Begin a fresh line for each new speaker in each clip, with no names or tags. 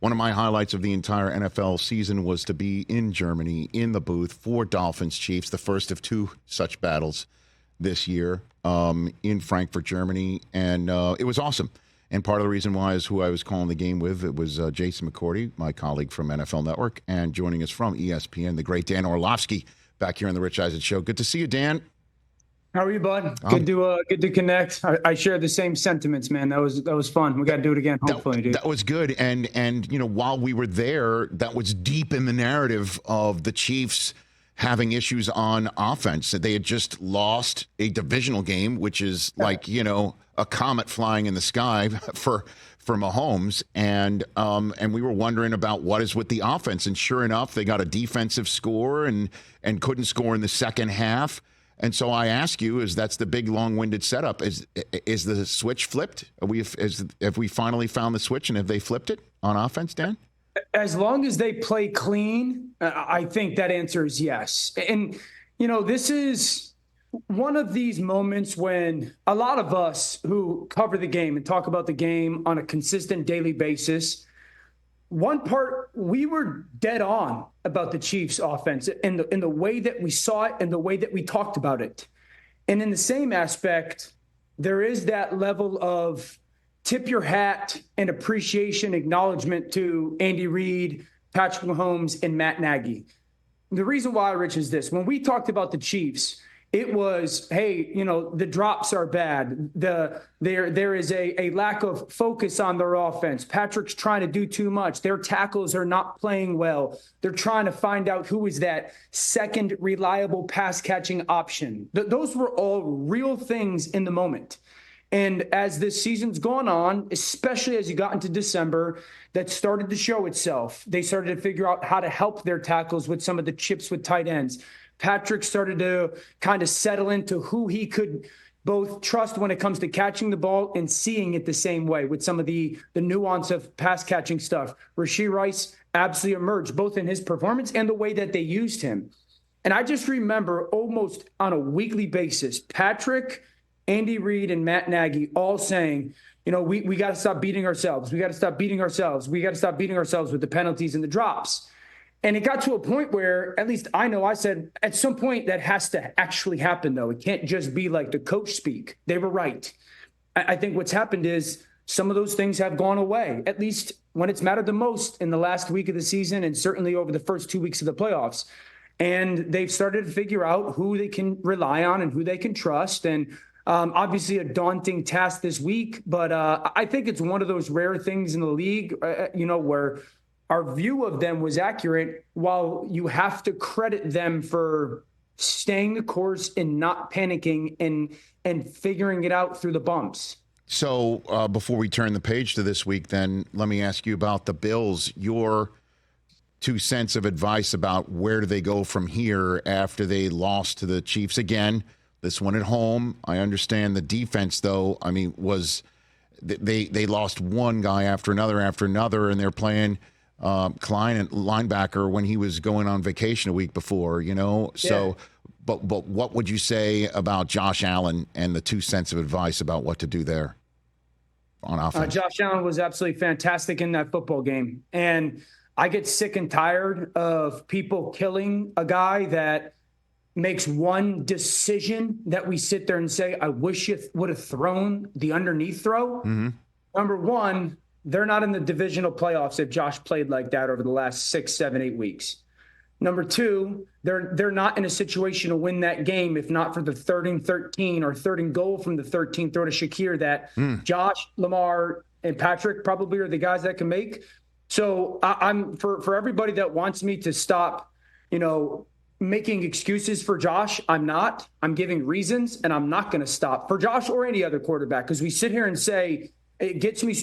One of my highlights of the entire NFL season was to be in Germany, in the booth for Dolphins Chiefs, the first of two such battles this year in Frankfurt, Germany. And it was awesome. And part of the reason why is who I was calling the game with. It was Jason McCourty, my colleague from NFL Network, and joining us from ESPN, the great Dan Orlovsky, back here on the Rich Eisen Show. Good to see you, Dan.
How are you, bud? Good to connect. I share the same sentiments, man. That was fun. We got to do it again, hopefully, dude.
That was good. And you know, while we were there, that was deep in the narrative of the Chiefs having issues on offense. They had just lost a divisional game, which is like, you know, a comet flying in the sky for Mahomes. And we were wondering about what is with the offense. And sure enough, they got a defensive score and couldn't score in the second half. And so I ask you, that's the big long-winded setup? Is the switch flipped? Have we finally found the switch, and have they flipped it on offense, Dan?
As long as they play clean, I think that answer is yes. And, you know, this is one of these moments when a lot of us who cover the game and talk about the game on a consistent daily basis, one part, we were dead on about the Chiefs offense in the way that we saw it and the way that we talked about it. And in the same aspect, there is that level of tip your hat and appreciation, acknowledgement to Andy Reid, Patrick Mahomes, and Matt Nagy. The reason why, Rich, is this. When we talked about the Chiefs, it was, hey, you know, the drops are bad. There is a lack of focus on their offense. Patrick's trying to do too much. Their tackles are not playing well. They're trying to find out who is that second reliable pass catching option. Those were all real things in the moment. And as this season's gone on, especially as you got into December, that started to show itself. They started to figure out how to help their tackles with some of the chips with tight ends. Patrick started to kind of settle into who he could both trust when it comes to catching the ball and seeing it the same way with some of the nuance of pass catching stuff. Rashee Rice absolutely emerged both in his performance and the way that they used him. And I just remember almost on a weekly basis, Patrick, Andy Reid, and Matt Nagy all saying, you know, we got to stop beating ourselves. We got to stop beating ourselves. We got to stop beating ourselves with the penalties and the drops. And it got to a point where, at least I know, I said, at some point that has to actually happen, though. It can't just be like the coach speak. They were right. I think what's happened is some of those things have gone away, at least when it's mattered the most in the last week of the season and certainly over the first 2 weeks of the playoffs. And they've started to figure out who they can rely on and who they can trust. And obviously a daunting task this week, but I think it's one of those rare things in the league, you know, where our view of them was accurate, while you have to credit them for staying the course and not panicking and figuring it out through the bumps.
So before we turn the page to this week, then let me ask you about the Bills. Your 2 cents of advice about where do they go from here after they lost to the Chiefs again, this one at home. I understand the defense, though. I mean, they lost one guy after another, and they're playing Klein and linebacker when he was going on vacation a week before, you know. Yeah. So, but what would you say about Josh Allen and the 2 cents of advice about what to do there on offense?
Josh Allen was absolutely fantastic in that football game. And I get sick and tired of people killing a guy that makes one decision that we sit there and say, I wish you would have thrown the underneath throw. Mm-hmm. Number one, they're not in the divisional playoffs if Josh played like that over the last 6, 7, 8 weeks. Number two, they're not in a situation to win that game if not for the 3rd and 13 or 3rd and goal from the 13 throw to Shakir that Josh, Lamar, and Patrick probably are the guys that can make. So I'm for everybody that wants me to stop, you know, making excuses for Josh. I'm not. I'm giving reasons, and I'm not going to stop for Josh or any other quarterback, because we sit here and say it gets me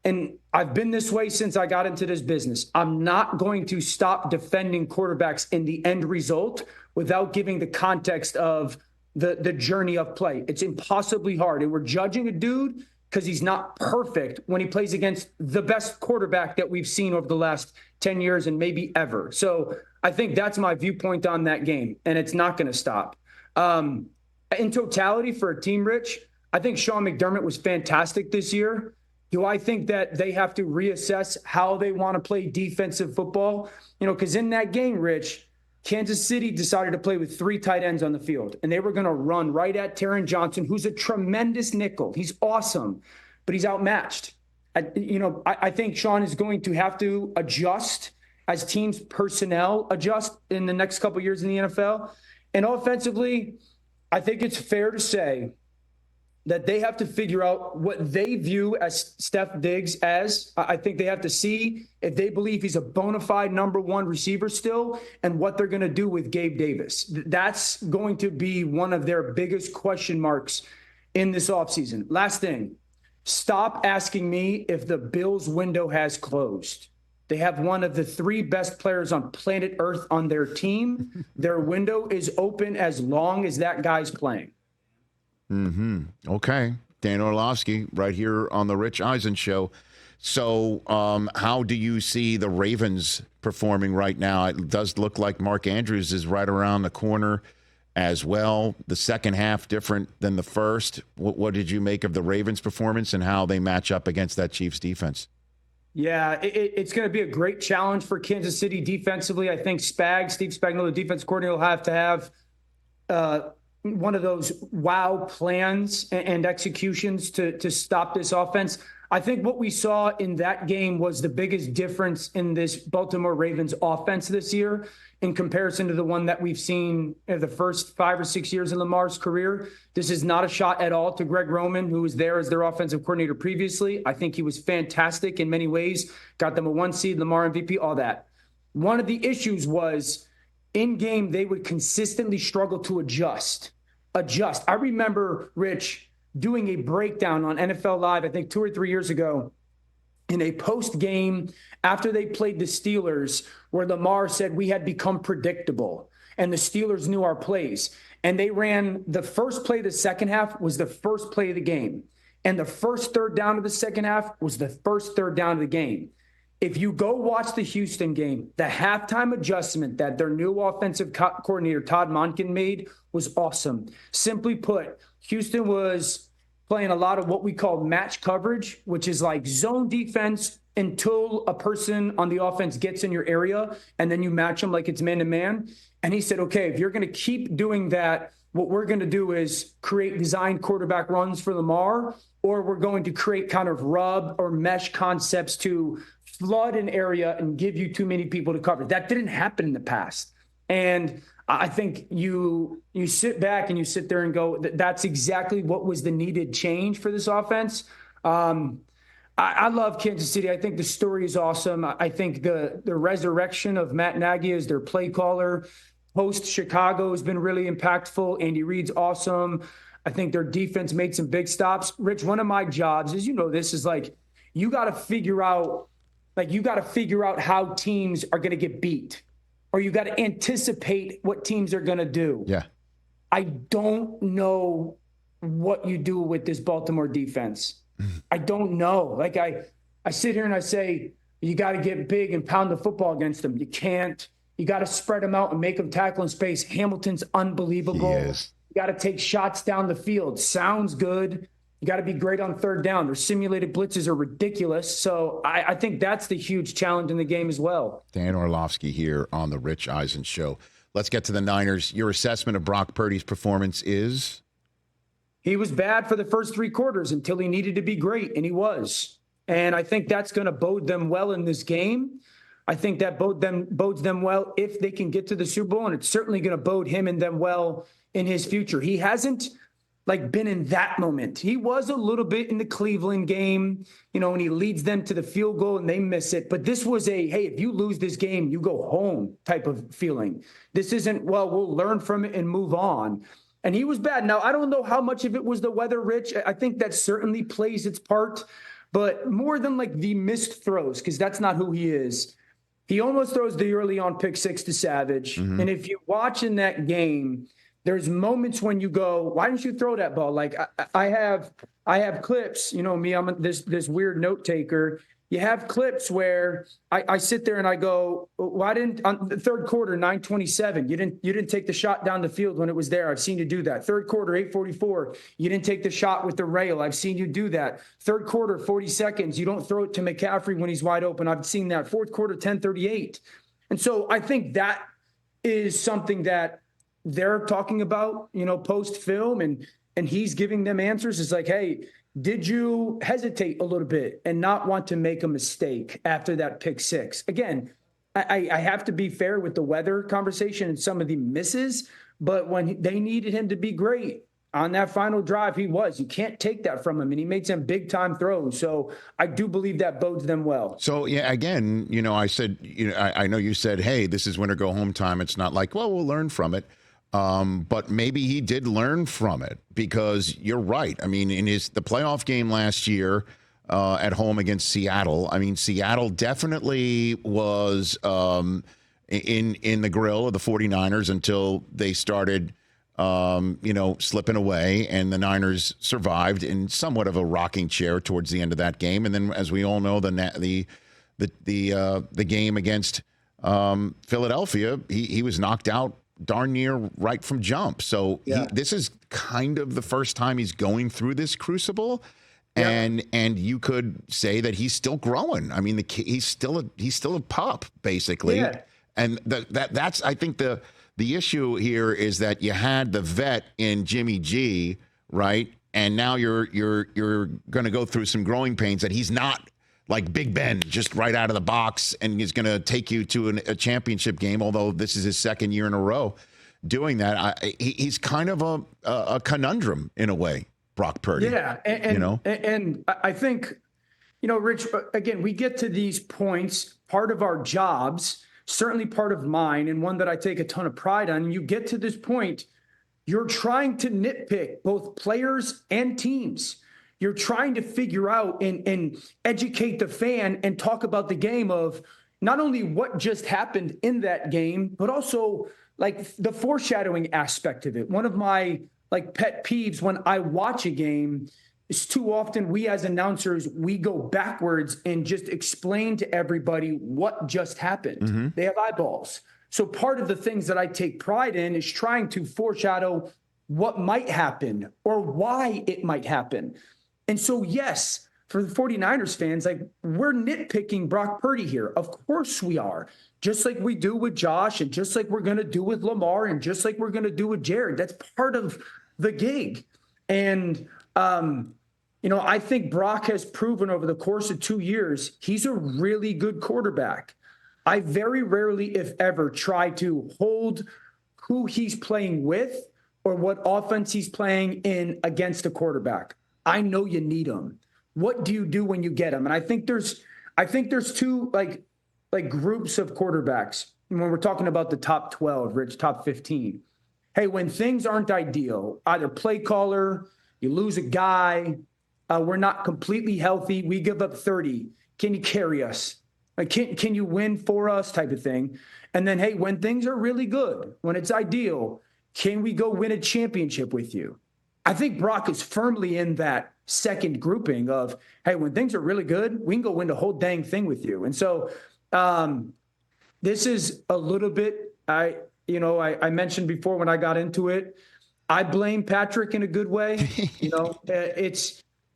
and I've been this way since I got into this business. I'm not going to stop defending quarterbacks in the end result without giving the context of the journey of play. It's impossibly hard. And we're judging a dude because he's not perfect when he plays against the best quarterback that we've seen over the last 10 years and maybe ever. So I think that's my viewpoint on that game, and it's not going to stop. In totality for a team, Rich, I think Sean McDermott was fantastic this year. Do I think that they have to reassess how they want to play defensive football? Because in that game, Rich, Kansas City decided to play with 3 tight ends on the field, and they were going to run right at Taron Johnson, who's a tremendous nickel. He's awesome, but he's outmatched. I think Sean is going to have to adjust as teams' personnel adjust in the next couple of years in the NFL. And offensively, I think it's fair to say that they have to figure out what they view as Steph Diggs as. I think they have to see if they believe he's a bona fide number 1 receiver still, and what they're going to do with Gabe Davis. That's going to be one of their biggest question marks in this offseason. Last thing, stop asking me if the Bills window has closed. They have one of the 3 best players on planet Earth on their team. Their window is open as long as that guy's playing.
Okay. Dan Orlovsky right here on the Rich Eisen Show. So how do you see the Ravens performing right now? It does look like Mark Andrews is right around the corner as well. The second half different than the first. What did you make of the Ravens' performance and how they match up against that Chiefs defense?
Yeah, it's going to be a great challenge for Kansas City defensively. I think Steve Spagnuolo, the defense coordinator, will have to have one of those wow plans and executions to stop this offense. I think what we saw in that game was the biggest difference in this Baltimore Ravens offense this year in comparison to the one that we've seen in the first 5 or 6 years in Lamar's career. This is not a shot at all to Greg Roman, who was there as their offensive coordinator previously. I think he was fantastic in many ways, got them a 1 seed, Lamar MVP, all that. One of the issues was in game, they would consistently struggle to adjust. I remember, Rich, doing a breakdown on NFL Live, I think 2 or 3 years ago, in a post game after they played the Steelers, where Lamar said we had become predictable and the Steelers knew our plays. And they ran the first play of the second half was the first play of the game. And the first third down of the second half was the first third down of the game. If you go watch the Houston game, the halftime adjustment that their new offensive coordinator, Todd Monken, made was awesome. Simply put, Houston was playing a lot of what we call match coverage, which is like zone defense until a person on the offense gets in your area, and then you match them like it's man-to-man. And he said, okay, if you're going to keep doing that, what we're going to do is create design quarterback runs for Lamar, or we're going to create kind of rub or mesh concepts to flood an area and give you too many people to cover. That didn't happen in the past. And I think you sit back and you sit there and go, that's exactly what was the needed change for this offense. I love Kansas City. I think the story is awesome. I think the resurrection of Matt Nagy as their play caller post Chicago has been really impactful. Andy Reid's awesome. I think their defense made some big stops. Rich, one of my jobs, as you know, this is like, you got to figure out how teams are going to get beat, or you got to anticipate what teams are going to do.
Yeah.
I don't know what you do with this Baltimore defense. I don't know. Like I sit here and I say, you got to get big and pound the football against them. You can't. You got to spread them out and make them tackle in space. Hamilton's unbelievable.
Yes.
You got to take shots down the field. Sounds good. You got to be great on third down. Their simulated blitzes are ridiculous. So I think that's the huge challenge in the game as well.
Dan Orlovsky here on the Rich Eisen Show. Let's get to the Niners. Your assessment of Brock Purdy's performance is?
He was bad for the first 3 quarters until he needed to be great, and he was. And I think that's going to bode them well in this game. I think that bodes them well if they can get to the Super Bowl, and it's certainly going to bode him and them well in his future. He hasn't been in that moment. He was a little bit in the Cleveland game, and he leads them to the field goal and they miss it. But this was hey, if you lose this game, you go home type of feeling. This isn't, well, we'll learn from it and move on. And he was bad. Now, I don't know how much of it was the weather, Rich. I think that certainly plays its part, but more than the missed throws, because that's not who he is. He almost throws the early on pick 6 to Savage. Mm-hmm. And if you watch in that game, there's moments when you go, why didn't you throw that ball? Like I have clips, me, I'm this weird note taker. you have clips where I sit there and I go, why didn't on the third quarter, 9:27, you didn't take the shot down the field when it was there. I've seen you do that. Third quarter, 8:44, you didn't take the shot with the rail. I've seen you do that. Third quarter, 40 seconds, you don't throw it to McCaffrey when he's wide open. I've seen that. Fourth quarter, 10:38. And so I think that is something that they're talking about, post film, and he's giving them answers. It's like, hey, did you hesitate a little bit and not want to make a mistake after that pick six? Again, I have to be fair with the weather conversation and some of the misses, but when they needed him to be great on that final drive, he was. You can't take that from him, and he made some big-time throws. So I do believe that bodes them well.
So, yeah, again, I said, I know you said, hey, this is win or go home time. It's not like, well, we'll learn from it. But maybe he did learn from it, because you're right. I mean, in the playoff game last year at home against Seattle, I mean, Seattle definitely was in the grill of the 49ers until they started, slipping away, and the Niners survived in somewhat of a rocking chair towards the end of that game. And then, as we all know, the game against Philadelphia, he was knocked out darn near right from jump. So this is kind of the first time he's going through this crucible, and you could say that he's still growing. I mean, he's still a pup, basically. Yeah. And that's I think the issue here is that you had the vet in Jimmy G, right? And now you're going to go through some growing pains that he's not like Big Ben, just right out of the box, and he's going to take you to a championship game, although this is his second year in a row doing that. He's kind of a conundrum in a way, Brock Purdy.
Yeah, and I think, Rich, again, we get to these points, part of our jobs, certainly part of mine, and one that I take a ton of pride on. You get to this point, you're trying to nitpick both players and teams. You're trying to figure out and educate the fan and talk about the game of not only what just happened in that game, but also like the foreshadowing aspect of it. One of my pet peeves when I watch a game is too often we as announcers, we go backwards and just explain to everybody what just happened. Mm-hmm. They have eyeballs. So part of the things that I take pride in is trying to foreshadow what might happen or why it might happen. And so, yes, for the 49ers fans, we're nitpicking Brock Purdy here. Of course we are. Just like we do with Josh, and just like we're going to do with Lamar, and just like we're going to do with Jared. That's part of the gig. And, I think Brock has proven over the course of 2 years, he's a really good quarterback. I very rarely, if ever, try to hold who he's playing with or what offense he's playing in against a quarterback. I know you need them. What do you do when you get them? And I think there's two like groups of quarterbacks when we're talking about the top 12, Rich, top 15. Hey, when things aren't ideal, either play caller, you lose a guy, we're not completely healthy, we give up 30. Can you carry us? Can you win for us type of thing? And then, hey, when things are really good, when it's ideal, can we go win a championship with you? I think Brock is firmly in that second grouping of, hey, when things are really good, we can go win the whole dang thing with you. And so this is a little bit, I mentioned before when I got into it, I blame Patrick in a good way.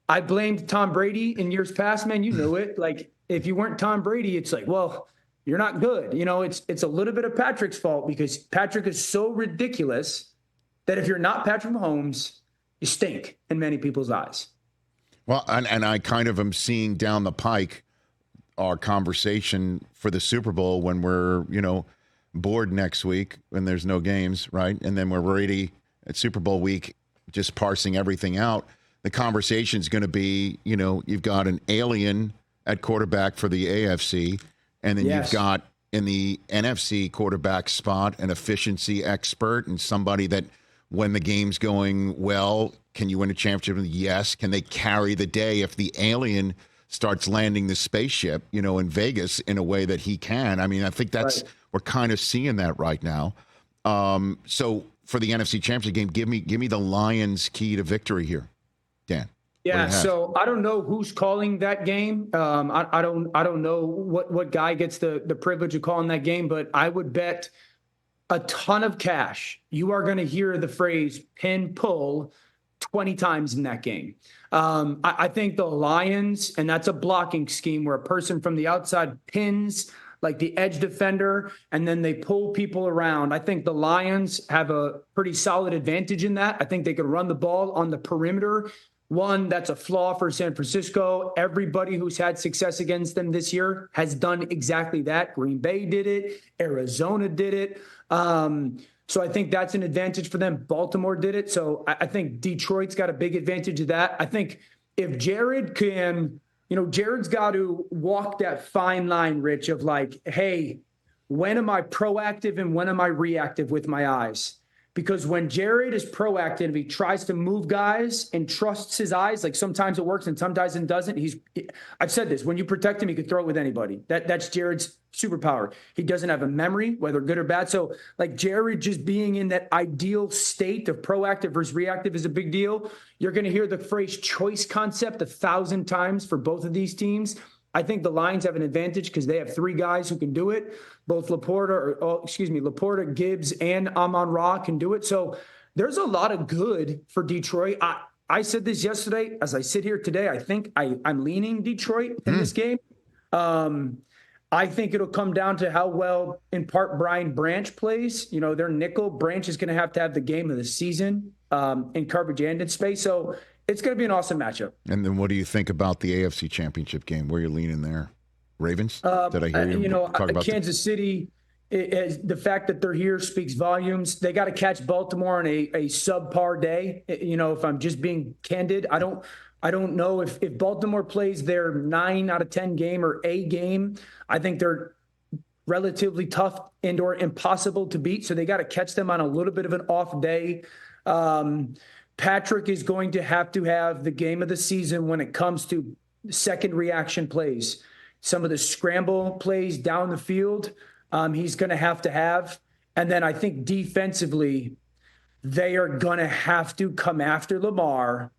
I blamed Tom Brady in years past, man. You knew it. Like, if you weren't Tom Brady, it's like, well, you're not good. It's a little bit of Patrick's fault, because Patrick is so ridiculous that if you're not Patrick Mahomes, you stink in many people's eyes.
Well, and I kind of am seeing down the pike our conversation for the Super Bowl when we're, bored next week when there's no games, right? And then we're ready at Super Bowl week, just parsing everything out. The conversation is going to be, you've got an alien at quarterback for the AFC, and then you've got in the NFC quarterback spot an efficiency expert and somebody that, when the game's going well, can you win a championship? Yes. Can they carry the day if the alien starts landing the spaceship, in Vegas in a way that he can? I mean, I think that's we're kind of seeing that right now. So for the NFC Championship game, give me the Lions' key to victory here, Dan.
Yeah,
have?
so I don't know who's calling that game. I don't know what guy gets the privilege of calling that game, but I would bet a ton of cash you are going to hear the phrase pin pull 20 times in that game. I think the Lions, and that's a blocking scheme where a person from the outside pins like the edge defender, and then they pull people around. I think the Lions have a pretty solid advantage in that. I think they could run the ball on the perimeter. One, that's a flaw for San Francisco. Everybody who's had success against them this year has done exactly that. Green Bay did it. Arizona did it. So I think that's an advantage for them. Baltimore did it. So I think Detroit's got a big advantage of that. I think if Jared can, Jared's got to walk that fine line, Rich, of like, hey, when am I proactive and when am I reactive with my eyes? Because when Jared is proactive, he tries to move guys and trusts his eyes. Like sometimes it works and sometimes it doesn't. I've said this, when you protect him, he could throw it with anybody. That's Jared's superpower. He doesn't have a memory, whether good or bad. So like Jared just being in that ideal state of proactive versus reactive is a big deal. You're going to hear the phrase choice concept 1,000 times for both of these teams. I think the Lions have an advantage because they have three guys who can do it. Both Laporta, Gibbs, and Amon-Ra can do it. So there's a lot of good for Detroit. I said this yesterday. As I sit here today, I think I'm leaning Detroit in this game. I think it'll come down to how well, in part, Brian Branch plays. Their nickel. Branch is going to have the game of the season in coverage and in space. So it's going to be an awesome matchup.
And then what do you think about the AFC Championship game? Where are you leaning there? Ravens? Did I hear you talk about
Kansas City? The fact that they're here speaks volumes. They got to catch Baltimore on a subpar day. If I'm just being candid, I don't know if Baltimore plays their 9 out of 10 game or a game. I think they're relatively tough and or impossible to beat. So they got to catch them on a little bit of an off day. Patrick is going to have the game of the season when it comes to second reaction plays. Some of the scramble plays down the field, he's going to have. And then I think defensively, they are going to have to come after Lamar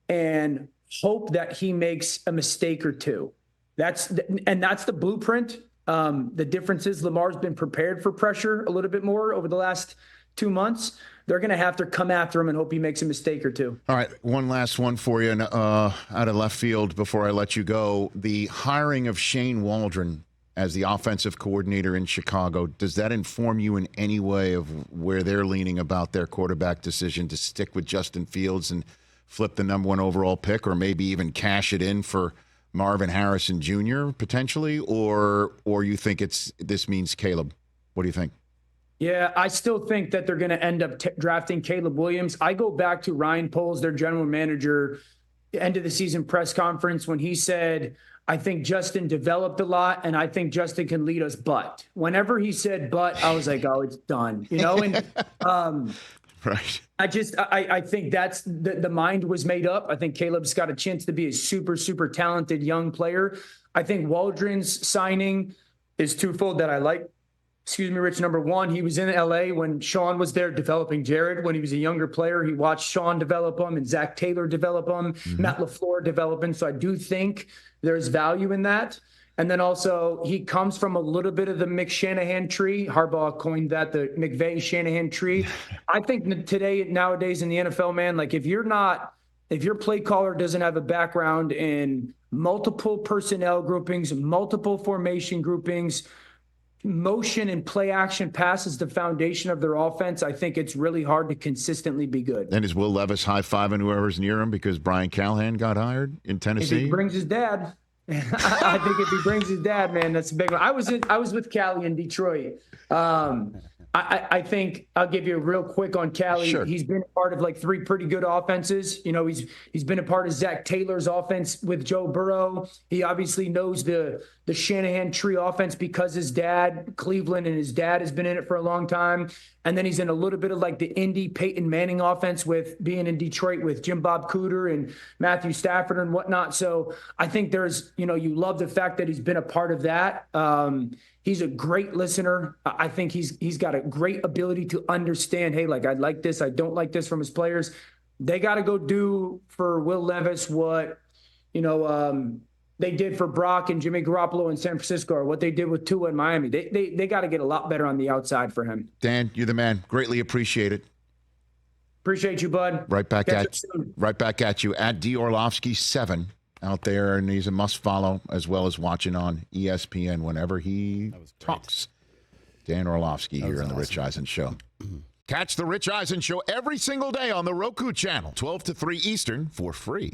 and hope that he makes a mistake or two. That's the blueprint. The difference is Lamar's been prepared for pressure a little bit more over the last 2 months. They're going to have to come after him and hope he makes a mistake or two.
All right, one last one for you out of left field before I let you go. The hiring of Shane Waldron as the offensive coordinator in Chicago, does that inform you in any way of where they're leaning about their quarterback decision to stick with Justin Fields and flip the number 1 overall pick, or maybe even cash it in for Marvin Harrison Jr. potentially, or you think this means Caleb? What do you think?
Yeah, I still think that they're going to end up drafting Caleb Williams. I go back to Ryan Poles, their general manager, end of the season press conference when he said, I think Justin developed a lot and I think Justin can lead us. But whenever he said but, I was like, oh, it's done, and
right.
I think that's the mind was made up. I think Caleb's got a chance to be a super, super talented young player. I think Waldron's signing is twofold that I like. Excuse me, Rich. Number one, he was in LA when Sean was there developing Jared. When he was a younger player, he watched Sean develop him and Zach Taylor develop him, Matt LaFleur develop him. So I do think there's value in that. And then also he comes from a little bit of the McShanahan tree. Harbaugh coined that, the McVay-Shanahan tree. I think nowadays in the NFL, man, like if your play caller doesn't have a background in multiple personnel groupings, multiple formation groupings, motion and play action pass is the foundation of their offense, I think it's really hard to consistently be good.
And is Will Levis high-fiving whoever's near him because Brian Callahan got hired in Tennessee?
If he brings his dad. I think if he brings his dad, man, that's a big one. I was with Callie in Detroit. I think I'll give you a real quick on Callie.
Sure.
He's been a part of like 3 pretty good offenses. He's been a part of Zach Taylor's offense with Joe Burrow. He obviously knows the Shanahan tree offense because his dad, Cleveland, and his dad has been in it for a long time. And then he's in a little bit of like the Indy Peyton Manning offense with being in Detroit with Jim Bob Cooter and Matthew Stafford and whatnot. So I think there's, you love the fact that he's been a part of that. He's a great listener. I think he's got a great ability to understand, hey, like I like this, I don't like this from his players. They got to go do for Will Levis what, they did for Brock and Jimmy Garoppolo in San Francisco, or what they did with Tua in Miami. They got to get a lot better on the outside for him.
Dan, you're the man. Greatly appreciate it.
Appreciate you, bud.
Right back at you at D Orlovsky 7 out there, and he's a must follow as well as watching on ESPN whenever he talks. Dan Orlovsky here on the Rich Eisen Show. Catch the Rich Eisen Show every single day on the Roku channel, 12 to 3 Eastern, for free.